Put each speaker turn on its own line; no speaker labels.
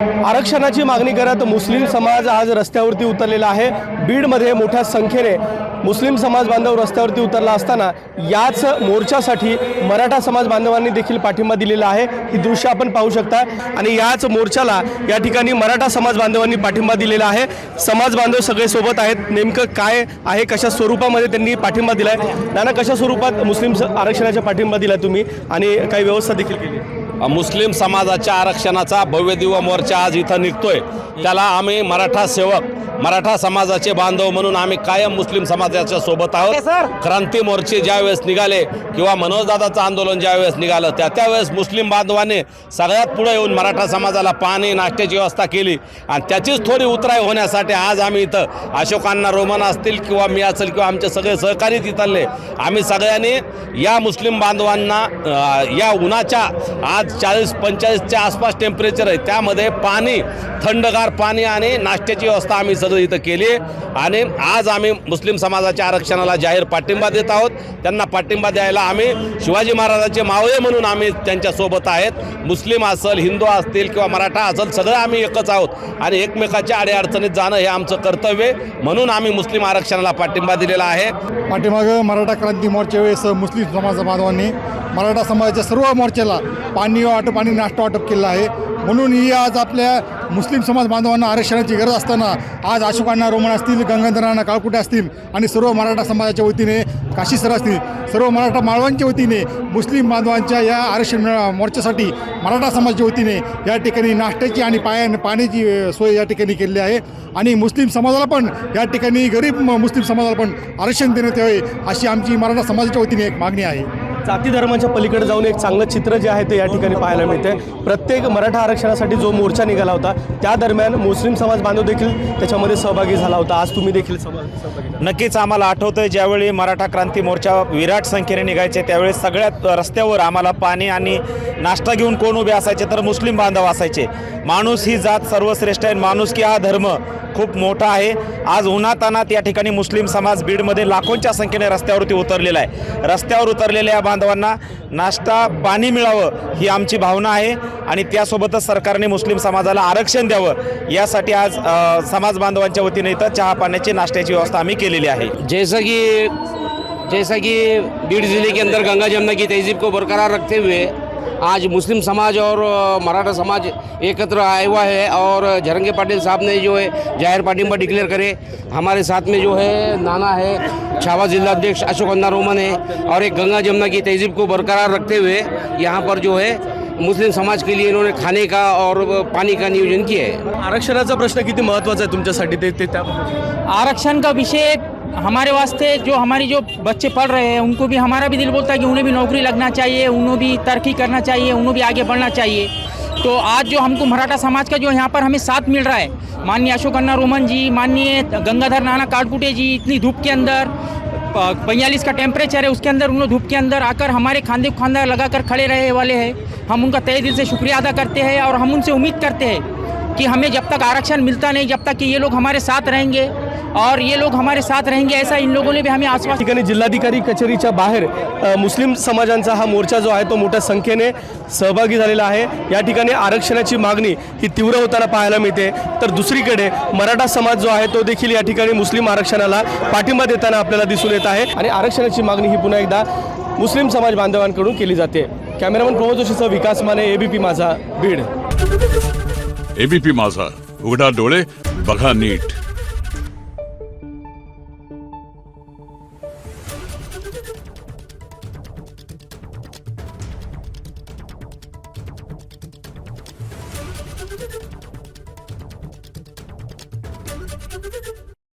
आरक्षणाची मागणी करत मुस्लिम समाज आज रस्त्यावरती उतरलेला आहे। बीडमध्ये मोठ्या संख्येने मुस्लिम समाज बांधव रस्त्यावरती उतरला असताना याच मोर्चासाठी मराठा समाज बांधवांनी देखील पाठिंबा दिलेला आहे। ही दृश्य आपण पाहू शकता आणि याच मोर्चाला या ठिकाणी मराठा समाज बांधवांनी पाठिंबा दिलेला आहे। समाज बांधव सगळे सोबत आहेत। नेमकं काय आहे, कशा स्वरूपामध्ये त्यांनी पाठिंबा दिलाय? नाना, कशा स्वरूपात मुस्लिम आरक्षणाचा पाठिंबा दिला तुम्ही आणि काही व्यवस्था देखील केली?
मुस्लिम समाजाच्या आरक्षणाचा भव्य दिव्य मोर्चा आज इथं निघतोय। त्याला आम्ही मराठा सेवक, मराठा समाजाचे बांधव म्हणून आम्ही कायम मुस्लिम समाजाच्या सोबत आहोत। क्रांती मोर्चे ज्यावेळेस निघाले किंवा मनोजदादाचं आंदोलन ज्यावेळेस निघालं त्यावेळेस मुस्लिम बांधवांनी सगळ्यात पुढे येऊन मराठा समाजाला पाणी नाश्त्याची व्यवस्था केली आणि त्याचीच थोडी उतराई होण्यासाठी आज आम्ही इथं अशोकांना रोमन असतील किंवा मी असेल किंवा आमचे सगळे सहकारी तिथले आम्ही सगळ्यांनी या मुस्लिम बांधवांना या उन्हाच्या आज 40-45च्या आसपास टेम्परेचर आहे, त्यामध्ये पाणी, थंडगार पाणी आणि नाश्त्याची व्यवस्था आम्ही सगळं इथं केली आणि आज आम्ही मुस्लिम समाजाच्या आरक्षणाला जाहीर पाठिंबा देत आहोत। त्यांना पाठिंबा द्यायला आम्ही शिवाजी महाराजांचे मावळे म्हणून आम्ही त्यांच्यासोबत आहेत। मुस्लिम असेल, हिंदू असतील किंवा मराठा असेल, सगळं आम्ही एकच आहोत आणि एकमेकाच्या अडीअडचणीत जाणं हे आमचं कर्तव्य म्हणून आम्ही मुस्लिम आरक्षणाला पाठिंबा दिलेला आहे।
पाठीमागं मराठा क्रांती मोर्चा वेळेस मुस्लिम समाज बांधवांनी मराठा समाजाच्या सर्व मोर्चाला पाणी वाटप आणि नाश्ता वाटप केलं आहे। म्हणून ही आज आपल्या मुस्लिम समाज बांधवांना आरक्षणाची गरज असताना आज अशोकांना रोमन असतील, गंगाधरांना काळकुटे असतील आणि सर्व मराठा समाजाच्या वतीने काशी सर असतील, सर्व मराठा माळवांच्या वतीने मुस्लिम बांधवांच्या या आरक्षण मोर्चासाठी मराठा समाजाच्या वतीने या ठिकाणी नाश्त्याची आणि पाण्याची सोय या ठिकाणी केली आहे आणि मुस्लिम समाजाला पण या ठिकाणी गरीब मुस्लिम समाजाला पण आरक्षण देण्यात यावे अशी आमची मराठा समाजाच्या वतीने एक मागणी आहे।
जाती धर्माच्या पलीकडे जाऊन एक चांगलं चित्र जे आहे ते या ठिकाणी पाहायला मिळते। प्रत्येक मराठा आरक्षणासाठी जो मोर्चा निघाला होता त्या दरम्यान मुस्लिम समाज बांधव देखील त्याच्यामध्ये सहभागी झाला होता। आज तुम्ही देखील सहभागी?
नक्कीच आम्हाला आठवतंय ज्यावेळी मराठा क्रांती मोर्चा विराट संख्येने निघायचे त्यावेळेस सगळ्यात रस्त्यावर आम्हाला पाणी आणि नाश्ता घेऊन कोण उभे असायचे तर मुस्लिम बांधव असायचे। माणूस ही जात सर्वश्रेष्ठ आहे, माणूस की हा धर्म खूप मोठा आहे। आज उन्हातानात या ठिकाणी मुस्लिम समाज बीडमध्ये लाखोंच्या संख्येने रस्त्यावरती उतरलेला आहे। रस्त्यावर उतरलेल्या या बांधवांना नाश्ता, पाणी मिळावं ही आमची भावना आहे आणि त्यासोबतच सरकारने मुस्लिम समाजाला आरक्षण द्यावं यासाठी आज समाज बांधवांच्या वतीने इथं चहा पाण्याची नाश्त्याची व्यवस्था आम्ही केलेली आहे।
जैसा कि बीड ज़िले के अंदर गंगा जमुना की तहजीब को बरकरार रखते हुए आज मुस्लिम समाज और मराठा समाज एकत्र आया हुआ है और जरंगे पाटिल साहब ने जो है जाहिर पाठिंबा डिक्लेयर करे। हमारे साथ में जो है नाना है, छावा जिला अध्यक्ष अशोक अन्ना रोमन है और एक गंगा जमुना की तहजीब को बरकरार रखते हुए यहाँ पर जो है मुस्लिम समाज के लिए इन्होंने खाने का और पानी का नियोजन किया है।
आरक्षणाचा प्रश्न किती महत्त्वाचा आहे तुमच्यासाठी? ते
आरक्षण का विषय हमारे वास्ते जो हमारी जो बच्चे पढ़ रहे हैं उनको भी हमारा भी दिल बोलता है कि उन्हें भी नौकरी लगना चाहिए, उन्हें भी तरक्की करना चाहिए, उन्हें भी आगे बढ़ना चाहिए। तो आज जो हमको मराठा समाज का जो यहाँ पर हमें साथ मिल रहा है, माननीय अशोक अन्ना रोमन जी, माननीय गंगाधर नाना काटकुटे जी, इतनी धूप के अंदर 45 का टेम्परेचर है, उसके अंदर उन्होंने धूप के अंदर आकर हमारे खांदे खांदा लगाकर खड़े रहे वाले हैं। हम उनका तहे दिल से शुक्रिया अदा करते हैं और हम उनसे उम्मीद करते हैं कि हमें जब तक आरक्षण मिलता नहीं, जब तक कि ये लोग हमारे साथ रहेंगे और ये लोग हमारे साथ रहेंगे, ऐसा इन लोगों ने भी हमें आश्वासन।
ठिकाणी जिल्हाधिकारी कचेरीच्या बाहेर मुस्लिम समाजांचा हा मोर्चा जो आहे तो मोठ्या संख्येने सहभागी झालेला आहे। या ठिकाणी आरक्षणाची मागणी ही तीव्र होताना पाहायला मिळते, तर दुसरीकडे मराठा समाज जो आहे तो देखील या ठिकाणी मुस्लिम आरक्षणाला पाठिंबा देताना आपल्याला दिसून येत आहे आणि आरक्षणाची मागणी ही पुन्हा एकदा मुस्लिम समाज बांधवांकडून केली जाते। कॅमेरामन प्रमोद जोशीसह विकास माने, एबीपी माझा, बीड।
एबीपी माझा, उघडा डोळे बघा नीट।
Thank you.